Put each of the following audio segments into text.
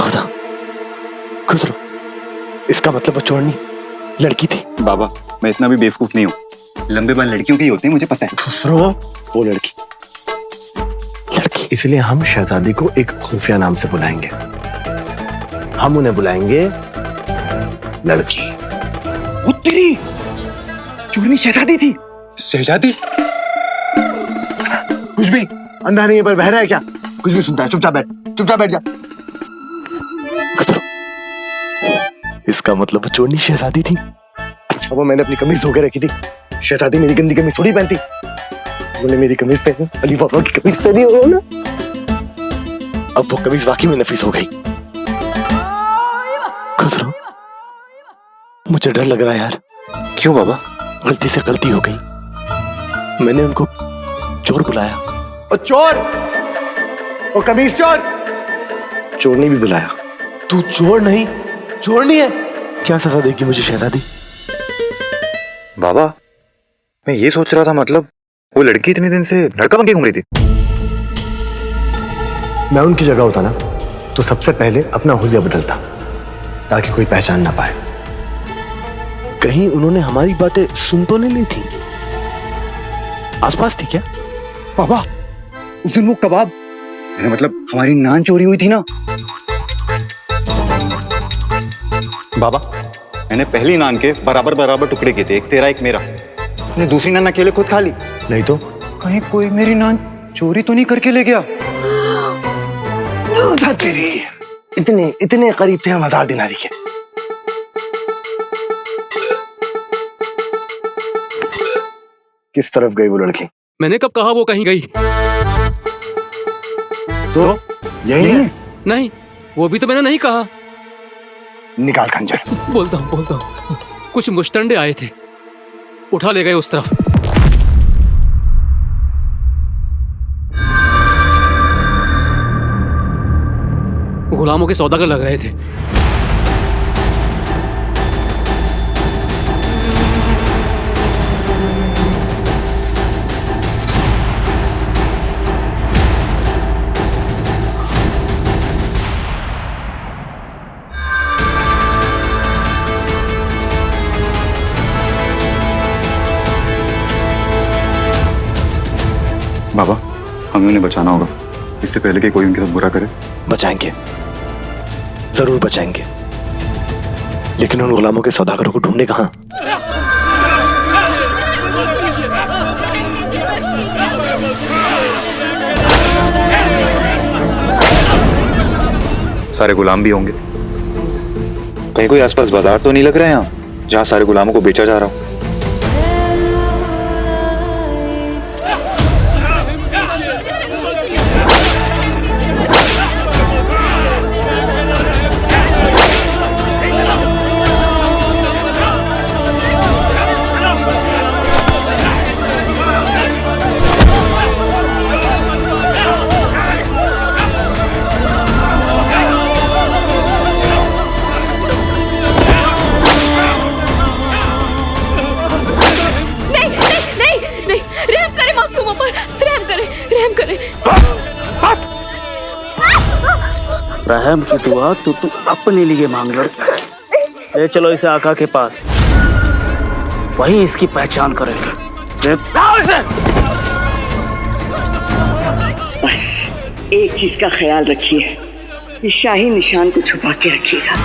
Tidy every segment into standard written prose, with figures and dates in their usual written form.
खुदा, गुजरो। इसका मतलब वो चोरनी लड़की थी। बाबा, मैं इतना भी बेवकूफ नहीं हूँ। लंबे बाल लड़कियों के ही होते हैं, मुझे पता है। गुजरो, वो लड़की। इसलिए हम शहजादी को एक खुफिया नाम से बुलाएंगे। हम उन्हें बुलाएंगे लड़की। उत्तरी चोरनी शहजादी थी। शहजादी? कुछ भी अंधा नहीं है पर बहरा है क्या? कुछ भी सुनता है। चुपचाप बैठ जा। गुजरो। इसका मतलब वो चोरनी शहजादी थी। अच्छा, वो मैंने अपनी कमीज धो के रखी थी। शहजादी मेरी गंदी कमीज थोड़ी पहनती। उन्होंने मेरी कमीज पहनी, अली बाबा की कमीज पहनी हो ना। अब वो कमीज वाकई में नफीस हो गई। गुजरो, मुझे डर लग रहा है यार। क्यों बाबा? गलती से गलती हो गई। मैंने उनको चोर बुलाया। और चोर, वो कमीज चोर। चोरनी भी बुलाया। तू चोर नहीं, चोरनी है। क्या सजा देगी मुझे शहजादी? बाबा, मैं ये सोच रहा था, मतलब वो लड़की इतने दिन से लड़का बन के घूम रही थी। मैं उनकी जगह होता ना तो सबसे पहले अपना हुलिया बदलता ताकि कोई पहचान ना पाए। कहीं उन्होंने हमारी बातें सुन तो नहीं ली थी? आसपास थी क्या? बाबा, उस दिन वो कबाब, मेरा मतलब हमारी नान चोरी हुई थी ना। बाबा, मैंने पहली नान के बराबर बराबर टुकड़े किए थे, एक तेरा एक मेरा। मैंने दूसरी नान अकेले खुद खा ली। नहीं तो कहीं कोई मेरी नान चोरी तो नहीं करके ले गया? तेरी इतने करीब थे हम 1000 दिनारी के। किस तरफ गई वो लड़की? मैंने कब कहा वो कहीं गई? तो यही है? नहीं, वो भी तो मैंने नहीं कहा। निकाल खंजर। बोलता हूँ। कुछ मुश्तंडे आए थे, उठा ले गए उस तरफ। गुलामों के सौदागर लग रहे थे। बाबा, हमें उन्हें बचाना होगा, इससे पहले कि कोई उनके साथ बुरा करे। बचाएंगे, जरूर बचाएंगे, लेकिन उन गुलामों के सौदागरों को ढूंढने कहां? सारे गुलाम भी होंगे। कहीं कोई आसपास बाजार तो नहीं लग रहा है यहाँ, जहाँ सारे गुलामों को बेचा जा रहा हो? रहम की दुआ तो तू अपने लिए मांग लड़का। ले चलो इसे आका के पास, वहीं इसकी पहचान करेंगे। बस एक चीज का ख्याल रखिए, ये शाही निशान को छुपा के रखिएगा।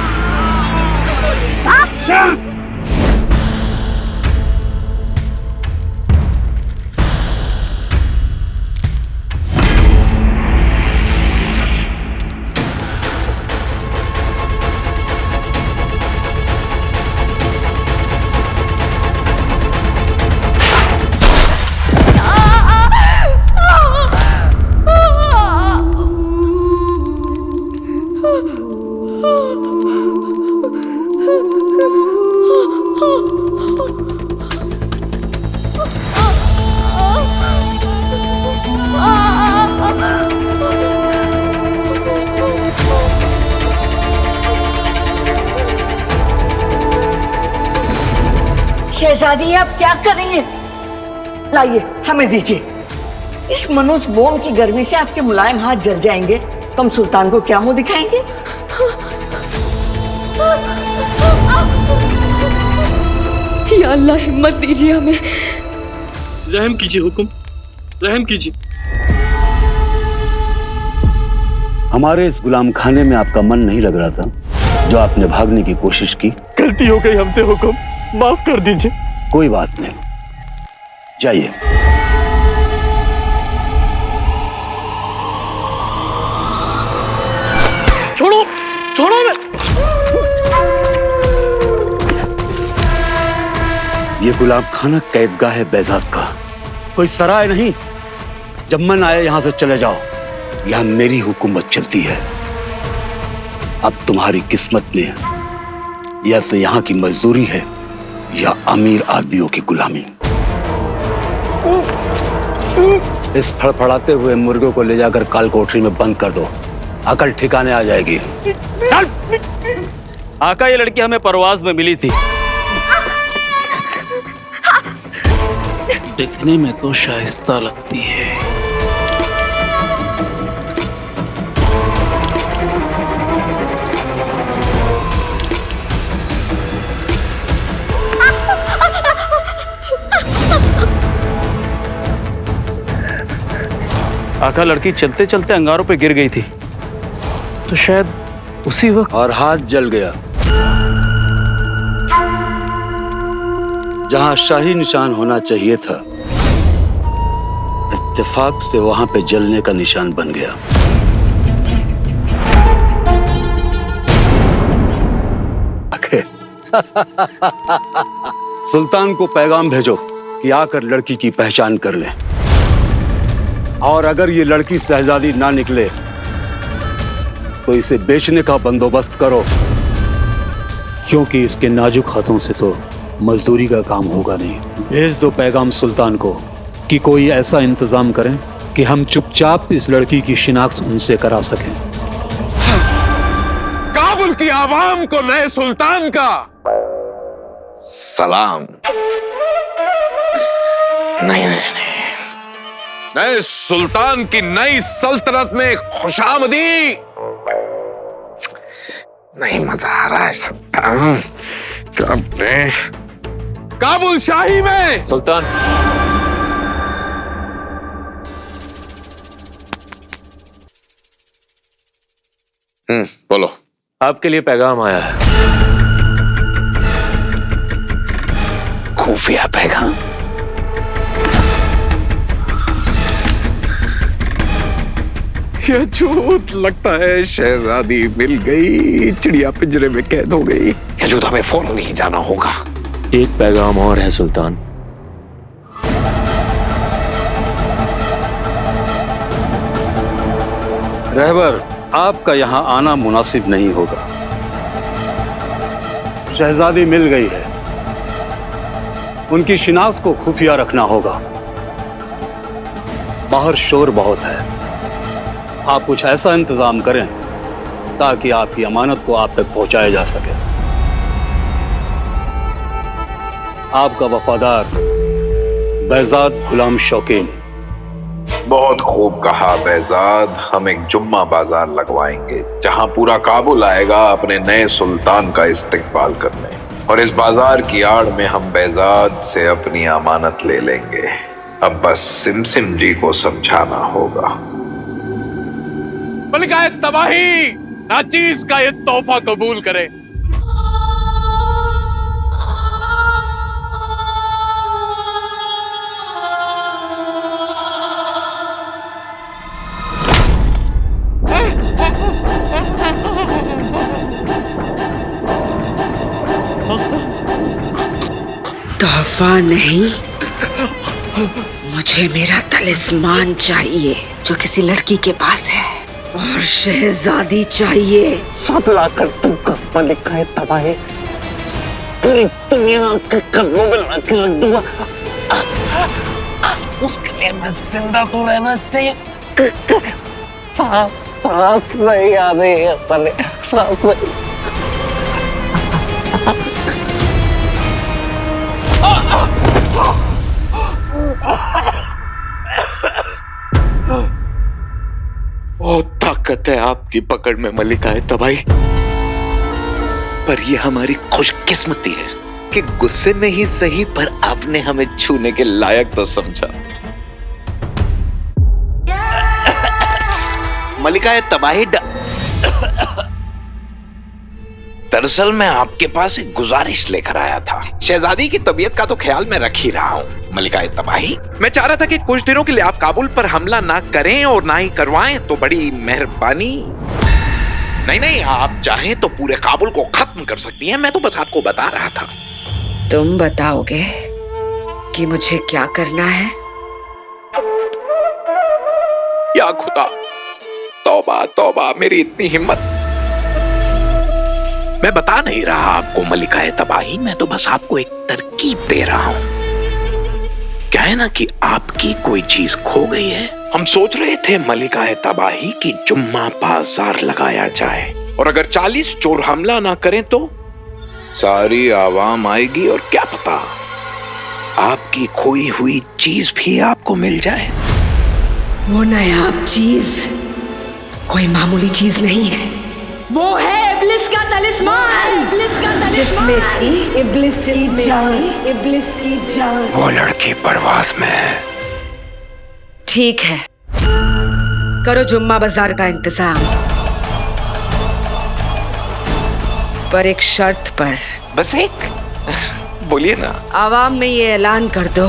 शहजादी, आप क्या कर रही हैं? लाइए, हमें दीजिए। इस मनुष्य बोम की गर्मी से आपके मुलायम हाथ जल जाएंगे, कम सुल्तान को क्या मुंह दिखाएंगे? या अल्लाह हिम्मत दीजिए हमें। रहम कीजिए हुक्म, रहम कीजिए। हमारे इस गुलाम खाने में आपका मन नहीं लग रहा था जो आपने भागने की कोशिश की। गलती हो गई हमसे हुक्म, माफ कर दीजिए। कोई बात नहीं, जाइए। छोड़ो, छोड़ो मैं। ये गुलाम खाना कैदगाह है बेजात का, कोई सराय नहीं। जब मन आए यहां से चले जाओ, यहां मेरी हुकूमत चलती है। अब तुम्हारी किस्मत में या तो यहां की मजदूरी है या अमीर आदमियों की गुलामी। इस फड़फड़ाते हुए मुर्गे को ले जाकर काल कोठरी में बंद कर दो, अकल ठिकाने आ जाएगी। आका, ये लड़की हमें परवाज में मिली थी। दिखने में तो शाइस्ता लगती है। आका, लड़की चलते चलते अंगारों पे गिर गई थी, तो शायद उसी वक्त। और हाथ जल गया। जहां शाही निशान होना चाहिए था, इत्तेफाक से वहां पे जलने का निशान बन गया। सुल्तान को पैगाम भेजो कि आकर लड़की की पहचान कर ले, और अगर ये लड़की शहजादी ना निकले तो इसे बेचने का बंदोबस्त करो, क्योंकि इसके नाजुक हाथों से तो मजदूरी का काम होगा नहीं। भेज दो पैगाम सुल्तान को कि कोई ऐसा इंतजाम करें कि हम चुपचाप इस लड़की की शिनाख्त उनसे करा सकें। काबुल की आवाम को नए सुल्तान का सलाम। नहीं, नए सुल्तान की नई सल्तनत में खुशामदी। नहीं, मजा आ रहा है सुल्तान। काबुल शाही में सुल्तान, बोलो। आपके लिए पैगाम आया है। खुफिया पैगाम? यह झूठ लगता है। शहजादी मिल गई, चिड़िया पिंजरे में कैद हो गई। यह झूठ हमें फौरन नहीं जाना होगा। एक पैगाम और है सुल्तान। रहबर, आपका यहां आना मुनासिब नहीं होगा। शहजादी मिल गई है, उनकी शिनाख्त को खुफिया रखना होगा। बाहर शोर बहुत है, आप कुछ ऐसा इंतजाम करें ताकि आपकी अमानत को आप तक पहुंचाया जा सके। आपका वफादार बेजाद गुलाम शौकीन। बहुत खूब कहा बेजाद। हम एक जुम्मा बाजार लगवाएंगे जहां पूरा काबुल आएगा अपने नए सुल्तान का इस्तकबाल करने, और इस बाजार की आड़ में हम बेजाद से अपनी अमानत ले लेंगे। अब बस सिमसिम जी को समझाना होगा। मलिकाए तबाही नाचीज का ये तोहफा कबूल करे। तोहफा नहीं, मुझे मेरा तलिस्मान चाहिए जो किसी लड़की के पास है, और शहजादी चाहिए। 7 लाख कर तू का मलिकाए तबाही पूरी दुनिया के कदमों में लाके रख दूंगा। उसके लिए मैं जिंदा तो रहना चाहिए। सांस नहीं आ रही है, सांस नहीं। बहुत ताकत है आपकी पकड़ में मलिकाए तबाही। पर ये हमारी खुशकिस्मती है कि गुस्से में ही सही पर आपने हमें छूने के लायक तो समझा। मलिका तबाही दरअसल मैं आपके पास एक गुजारिश लेकर आया था। शहजादी की तबीयत का तो ख्याल मैं रख ही रहा हूँ। मलिका तबाही, मैं चाह रहा था कि कुछ दिनों के लिए आप काबुल पर हमला ना करें और ना ही करवाएं तो बड़ी मेहरबानी। नहीं, आप चाहें तो पूरे काबुल को खत्म कर सकती हैं। मैं तो बस आपको बता रहा था। तुम बताओगे कि मुझे क्या करना है? या खुदा, तौबा तौबा, मेरी इतनी हिम्मत। मैं बता नहीं रहा आपको मलिका तबाही, मैं तो बस आपको एक तरकीब दे रहा हूं। क्या है ना कि आपकी कोई चीज खो गई है। हम सोच रहे थे मलिका तबाही की जुम्मा बाजार लगाया जाए, और अगर 40 चोर हमला ना करें तो सारी आवाम आएगी और क्या पता आपकी खोई हुई चीज भी आपको मिल जाए। वो नायाब चीज कोई मामूली चीज नहीं है, वो है इब्लिस का तलिस्मान, जिसमें थी इब्लिस की जान, वो लड़की परवास में है। ठीक है, करो जुम्मा बाजार का इंतजाम, पर एक शर्त पर। बस एक? बोलिए ना। आवाम में ये ऐलान कर दो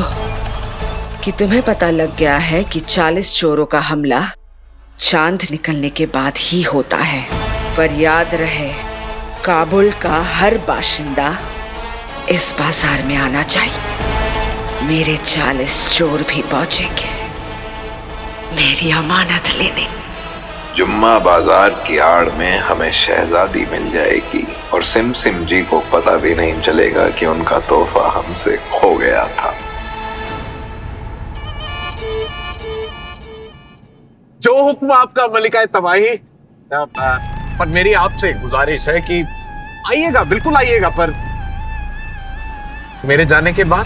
कि तुम्हें पता लग गया है कि 40 चोरों का हमला चांद निकलने के बाद ही होता है। पर याद रहे, काबुल का हर बाशिंदा इस बाजार में आना चाहिए। मेरे 40 चोर भी पहुंचेंगे मेरी अमानत लेने। जुम्मा बाजार की आड़ में हमें शहजादी मिल जाएगी और सिम जी को पता भी नहीं चलेगा कि उनका तोहफा हमसे खो गया था। जो हुक्म आपका मलिका तबाही। पर मेरी आपसे गुजारिश है कि आइएगा, बिल्कुल आइएगा, पर मेरे जाने के बाद।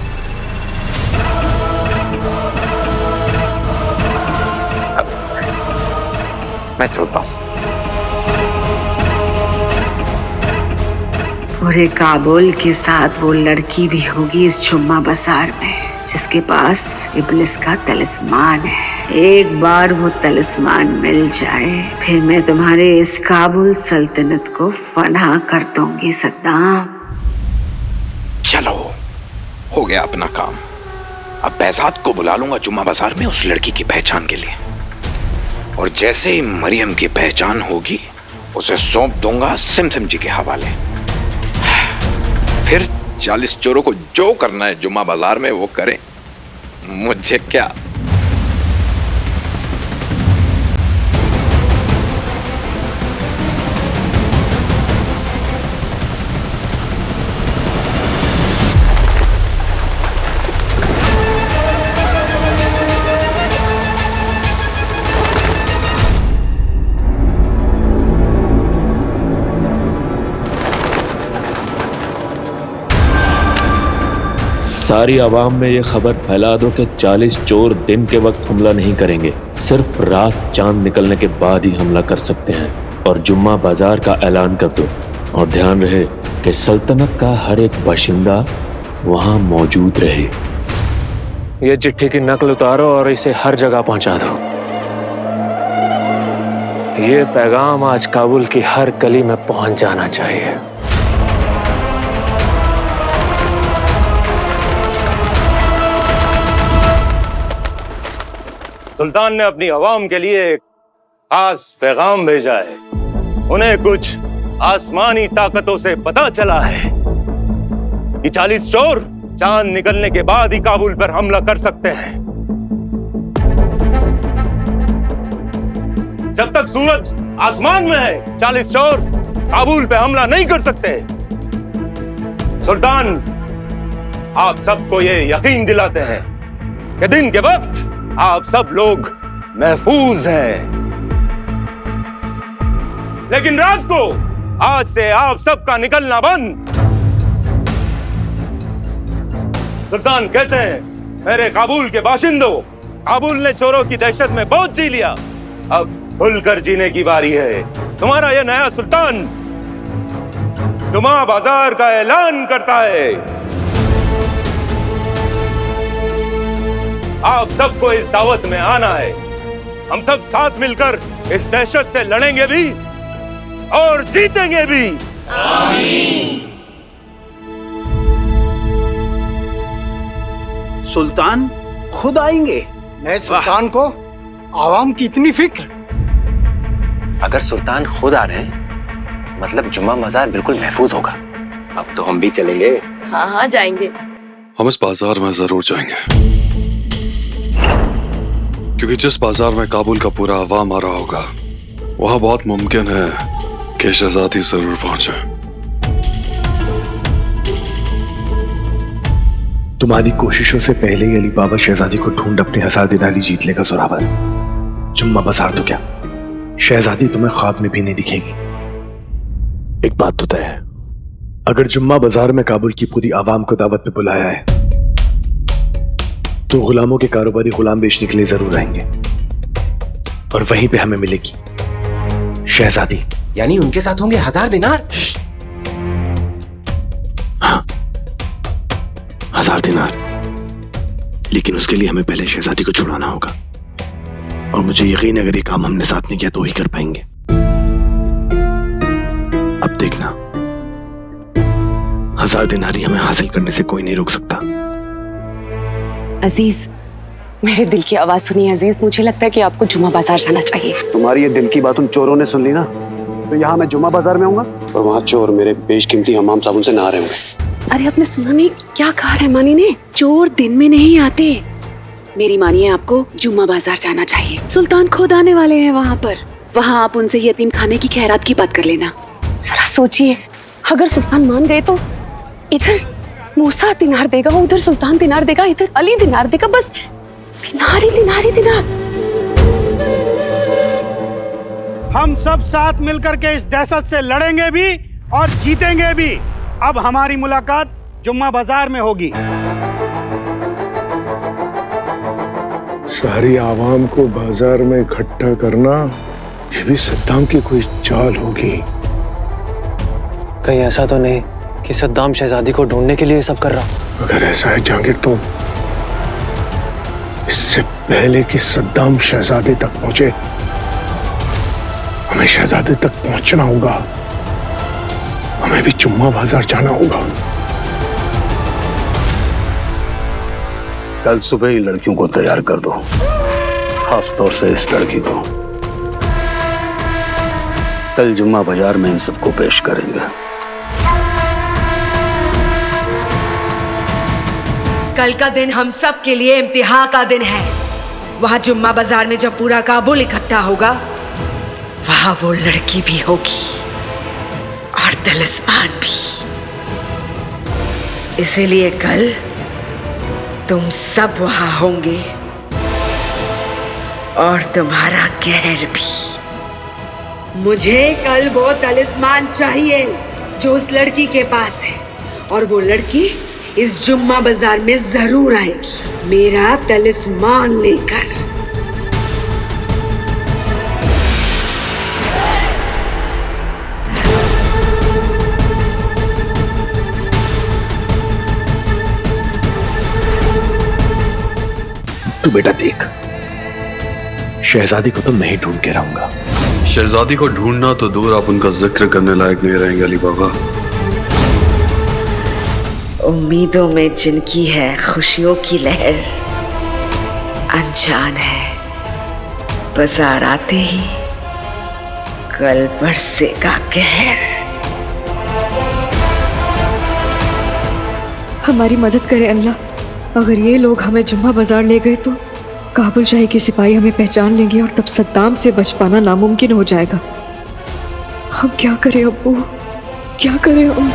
मैं चलता हूं। पूरे काबुल के साथ वो लड़की भी होगी इस जुम्मा बाजार में जिसके पास इब्लिस का तलिस्मान है। एक बार वो तलिस्मान मिल जाए, फिर मैं तुम्हारे इस काबुल सल्तनत को फना कर दूंगी सद्दाम। चलो, हो गया अपना काम। अब behzad को बुला लूंगा जुम्मा बाजार में उस लड़की की पहचान के लिए, और जैसे ही मरियम की पहचान होगी उसे सौंप दूंगा सिम जी के हवाले। फिर 40 चोरों को जो करना है जुम्मा बाजार में वो करें, मुझे क्या। सारी आवाम में ये खबर फैला दो कि 40 चोर दिन के वक्त हमला नहीं करेंगे, सिर्फ रात चांद निकलने के बाद ही हमला कर सकते हैं। और जुम्मा बाजार का ऐलान कर दो, और ध्यान रहे कि सल्तनत का हर एक बाशिंदा वहां मौजूद रहे। ये चिट्ठी की नकल उतारो और इसे हर जगह पहुंचा दो। ये पैगाम आज काबुल की हर गली में पहुंच जाना चाहिए। सुल्तान ने अपनी अवाम के लिए एक खास पैगाम भेजा है। उन्हें कुछ आसमानी ताकतों से पता चला है कि 40 चोर चांद निकलने के बाद ही काबुल पर हमला कर सकते हैं। जब तक सूरज आसमान में है 40 चोर काबुल पे हमला नहीं कर सकते। सुल्तान आप सबको ये यकीन दिलाते हैं कि दिन के वक्त आप सब लोग महफूज हैं, लेकिन रात को आज से आप सबका निकलना बंद। सुल्तान कहते हैं, मेरे काबुल के बाशिंदों, काबुल ने चोरों की दहशत में बहुत जी लिया, अब खुलकर जीने की बारी है। तुम्हारा यह नया सुल्तान जुमा बाजार का ऐलान करता है। आप सबको इस दावत में आना है। हम सब साथ मिलकर इस दहशत से लड़ेंगे भी और जीतेंगे भी। आमीन। सुल्तान खुद आएंगे? नए सुल्तान को आवाम की इतनी फिक्र? अगर सुल्तान खुद आ रहे हैं मतलब जुम्मा बाजार बिल्कुल महफूज होगा। अब तो हम भी चलेंगे। हाँ हाँ जाएंगे। हम इस बाजार में जरूर जाएंगे, क्योंकि जिस बाजार में काबुल का पूरा अवाम आ रहा होगा वहां बहुत मुमकिन है कि शहजादी जरूर पहुंचे। तुम्हारी कोशिशों से पहले ही अली बाबा शहजादी को ढूंढ अपने 1000 दिनारी जीत लेगा जोरावर। जुम्मा बाजार तो क्या, शहजादी तुम्हें ख्वाब में भी नहीं दिखेगी। एक बात तो तय है, अगर जुम्मा बाजार में काबुल की पूरी आवाम को दावत पे बुलाया है तो गुलामों के कारोबारी गुलाम बेचने के लिए जरूर आएंगे और वहीं पे हमें मिलेगी शहजादी। यानी उनके साथ होंगे 1000 दिनार? हाँ, 1000 दिनार। लेकिन उसके लिए हमें पहले शहजादी को छुड़ाना होगा और मुझे यकीन है अगर ये काम हमने साथ नहीं किया तो ही कर पाएंगे। अब देखना, 1000 दिनारी हमें हासिल करने से कोई नहीं रोक सकता। अजीज, मेरे दिल की आवाज सुनिए अजीज, मुझे लगता है कि आपको जुम्मा बाजार जाना चाहिए। तुम्हारी ये दिल की बात उन चोरों ने सुन ली ना, तो यहाँ मैं जुम्मा बाजार में आऊंगा और वहाँ चोर मेरे बेशकीमती हमाम साबुन से नहा रहे होंगे। अरे आपने सुना नहीं क्या कहा रहमानी ने? चोर दिन में नहीं आते। मेरी मानिए, आपको जुम्मा बाजार जाना चाहिए। सुल्तान खुद आने वाले हैं वहाँ पर। वहाँ आप उनसे यतीम खाने की खैरात की बात कर लेना। जरा सोचिए, अगर सुल्तान मान गए तो इधर मूसा दिनार देगा, उधर सुल्तान दिनार देगा, इधर अली दिनार देगा, बस दिनार ही दिनार ही दिनार। हम सब साथ मिलकर के इस दहशत से लड़ेंगे भी और जीतेंगे भी। अब हमारी मुलाकात जुम्मा बाजार में होगी। सारी आवाम को बाजार में इकट्ठा करना, ये भी सद्दाम की कोई चाल होगी। कहीं ऐसा तो नहीं कि सद्दाम शहजादी को ढूंढने के लिए सब कर रहा? अगर ऐसा है जहांगीर, तो इससे पहले कि सद्दाम शहजादे तक पहुंचे हमें शहजादे तक पहुंचना होगा। हमें भी जुम्मा बाजार जाना होगा। कल सुबह ही लड़कियों को तैयार कर दो, खास तौर से इस लड़की को। कल जुम्मा बाजार में इन सबको पेश करेंगे। कल का दिन हम सब के लिए इम्तिहान का दिन है। वहां जुम्मा बाजार में जब पूरा काबुल इकट्ठा होगा, वहां वो लड़की भी होगी और तलिस्मान भी। इसीलिए कल तुम सब वहां होंगे और तुम्हारा कहर भी। मुझे कल वो तलिस्मान चाहिए जो उस लड़की के पास है, और वो लड़की इस जुम्मा बाजार में जरूर आएगी मेरा तलिस्मान लेकर। तू बेटा देख, शहजादी को तो मैं ही ढूंढ के रहूंगा। शहजादी को ढूंढना तो दूर, आप उनका जिक्र करने लायक नहीं रहेंगे अली बाबा। उम्मीदों में जिनकी है खुशियों की लहर, अनजान है बाजार आते ही कल बरसेगा कहर। हमारी मदद करे अल्लाह। अगर ये लोग हमें जुम्मा बाजार ले गए तो काबुल शाही के सिपाही हमें पहचान लेंगे और तब सद्दाम से बच पाना नामुमकिन हो जाएगा। हम क्या करें अब्बू, क्या करें हम?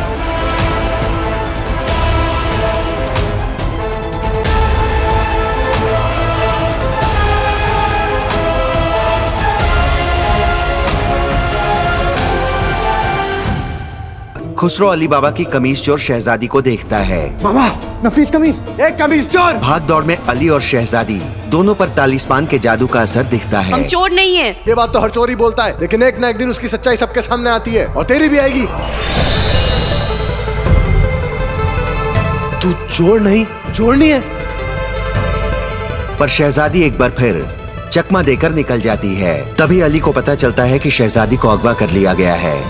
खुसरो अली बाबा की कमीज चोर शहजादी को देखता है। बाबा, नफीस कमीज, एक कमीज चोर। भाग दौड़ में अली और शहजादी दोनों पर तालिस्मान के जादू का असर दिखता है। हम चोर नहीं हैं। ये बात तो हर चोर ही बोलता है, लेकिन एक ना एक दिन उसकी सच्चाई सबके सामने आती है और तेरी भी आएगी। तू चोर नहीं, चोरनी है। पर शहजादी एक बार फिर चकमा देकर निकल जाती है। तभी अली को पता चलता है कि शहजादी को अगवा कर लिया गया है।